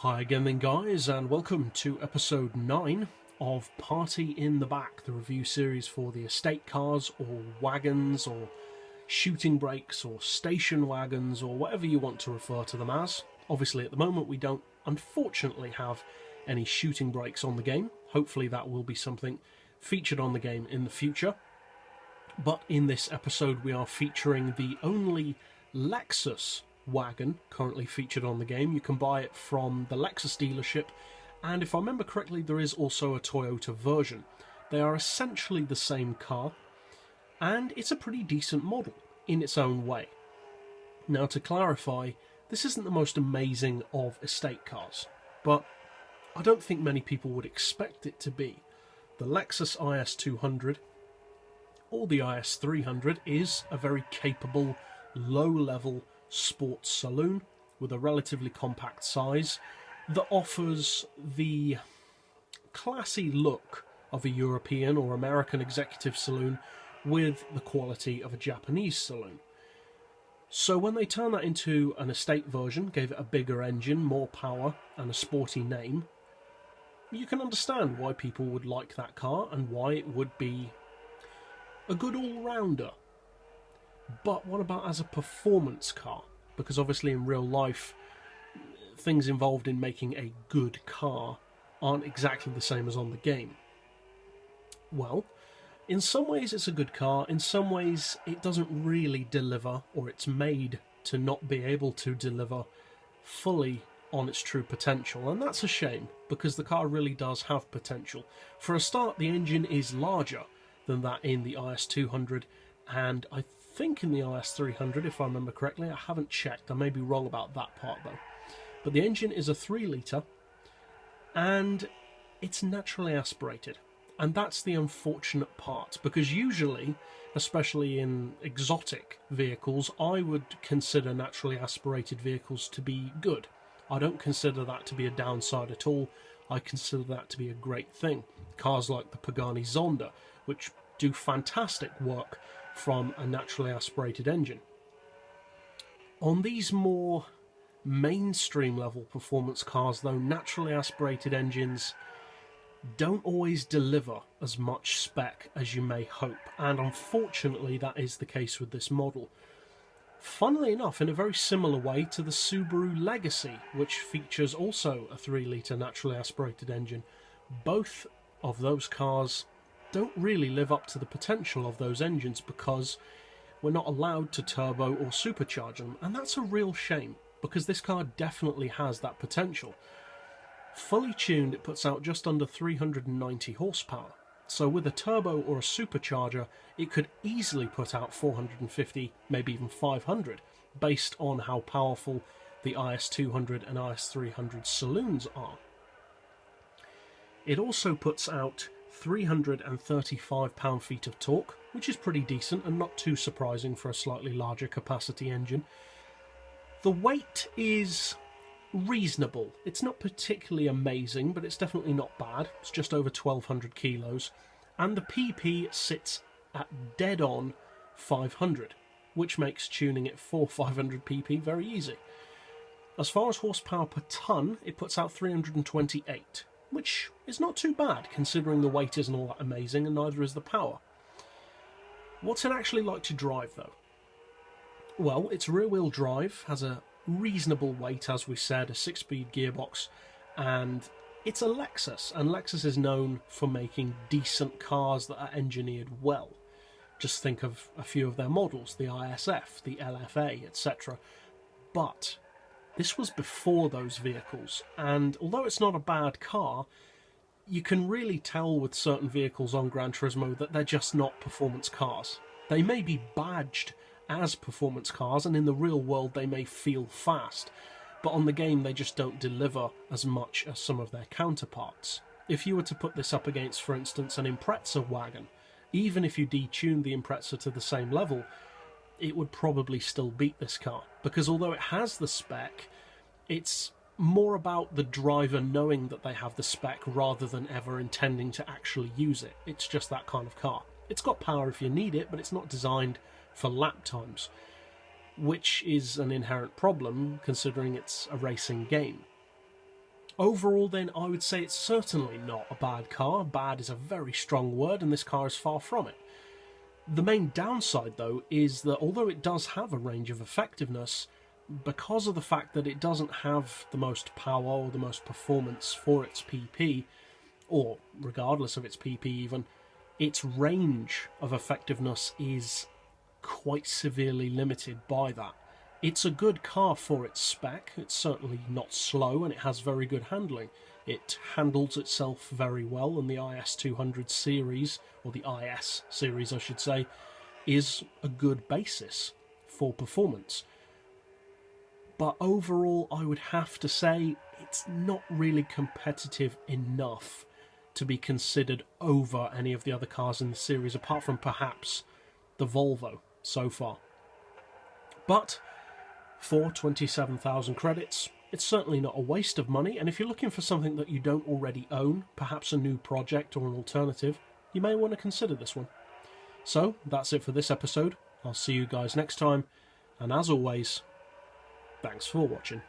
Hi again then guys, and welcome to episode 9 of Party in the Back, the review series for the estate cars or wagons or shooting brakes or station wagons or whatever you want to refer to them as. Obviously at the moment we don't unfortunately have any shooting brakes on the game. Hopefully that will be something featured on the game in the future. But in this episode we are featuring the only Lexus wagon currently featured on the game. You can buy it from the Lexus dealership, and if I remember correctly there is also a Toyota version. They are essentially the same car, and it's a pretty decent model in its own way. Now, to clarify, this isn't the most amazing of estate cars, but I don't think many people would expect it to be. The Lexus IS200 or the IS300 is a very capable, low-level sports saloon with a relatively compact size that offers the classy look of a European or American executive saloon with the quality of a Japanese saloon. So when they turned that into an estate version, gave it a bigger engine, more power and a sporty name, you can understand why people would like that car and why it would be a good all-rounder. But what about as a performance car? Because obviously in real life, things involved in making a good car aren't exactly the same as on the game. Well, in some ways it's a good car, in some ways it doesn't really deliver, or it's made to not be able to deliver fully on its true potential, and that's a shame, because the car really does have potential. For a start, the engine is larger than that in the IS200, and I think in the IS300, if I remember correctly. I haven't checked, I may be wrong about that part though. But the engine is a 3 litre, and it's naturally aspirated. And that's the unfortunate part, because usually, especially in exotic vehicles, I would consider naturally aspirated vehicles to be good. I don't consider that to be a downside at all. I consider that to be a great thing. Cars like the Pagani Zonda, which do fantastic work from a naturally aspirated engine. On these more mainstream level performance cars though, naturally aspirated engines don't always deliver as much spec as you may hope, and unfortunately that is the case with this model. Funnily enough, in a very similar way to the Subaru Legacy, which features also a 3 litre naturally aspirated engine. Both of those cars don't really live up to the potential of those engines because we're not allowed to turbo or supercharge them, and that's a real shame because this car definitely has that potential. Fully tuned, it puts out just under 390 horsepower, so with a turbo or a supercharger it could easily put out 450, maybe even 500, based on how powerful the IS200 and IS300 saloons are. It also puts out 335 pound-feet of torque, which is pretty decent and not too surprising for a slightly larger capacity engine. The weight is reasonable. It's not particularly amazing, but it's definitely not bad. It's just over 1200 kilos, and the PP sits at dead on 500, which makes tuning it for 500 PP very easy. As far as horsepower per tonne, it puts out 328. Which is not too bad, considering the weight isn't all that amazing, and neither is the power. What's it actually like to drive, though? Well, it's rear-wheel drive, has a reasonable weight, as we said, a 6-speed gearbox, and it's a Lexus, and Lexus is known for making decent cars that are engineered well. Just think of a few of their models, the ISF, the LFA, etc. But this was before those vehicles, and although it's not a bad car, you can really tell with certain vehicles on GranTurismo that they're just not performance cars. They may be badged as performance cars, and in the real world they may feel fast, but on the game they just don't deliver as much as some of their counterparts. If you were to put this up against, for instance, an Impreza wagon, even if you detuned the Impreza to the same level, it would probably still beat this car, because although it has the spec, it's more about the driver knowing that they have the spec rather than ever intending to actually use it. It's just that kind of car. It's got power if you need it, but it's not designed for lap times, which is an inherent problem considering it's a racing game. Overall then, I would say it's certainly not a bad car. Bad is a very strong word, and this car is far from it. The main downside, though, is that although it does have a range of effectiveness, because of the fact that it doesn't have the most power or the most performance for its PP, or regardless of its PP even, its range of effectiveness is quite severely limited by that. It's a good car for its spec. It's certainly not slow, and it has very good handling. It handles itself very well, and the IS200 series, or the IS series I should say, is a good basis for performance. But overall, I would have to say it's not really competitive enough to be considered over any of the other cars in the series, apart from perhaps the Volvo so far. But for 27,000 credits, it's certainly not a waste of money, and if you're looking for something that you don't already own, perhaps a new project or an alternative, you may want to consider this one. So, that's it for this episode. I'll see you guys next time, and as always, thanks for watching.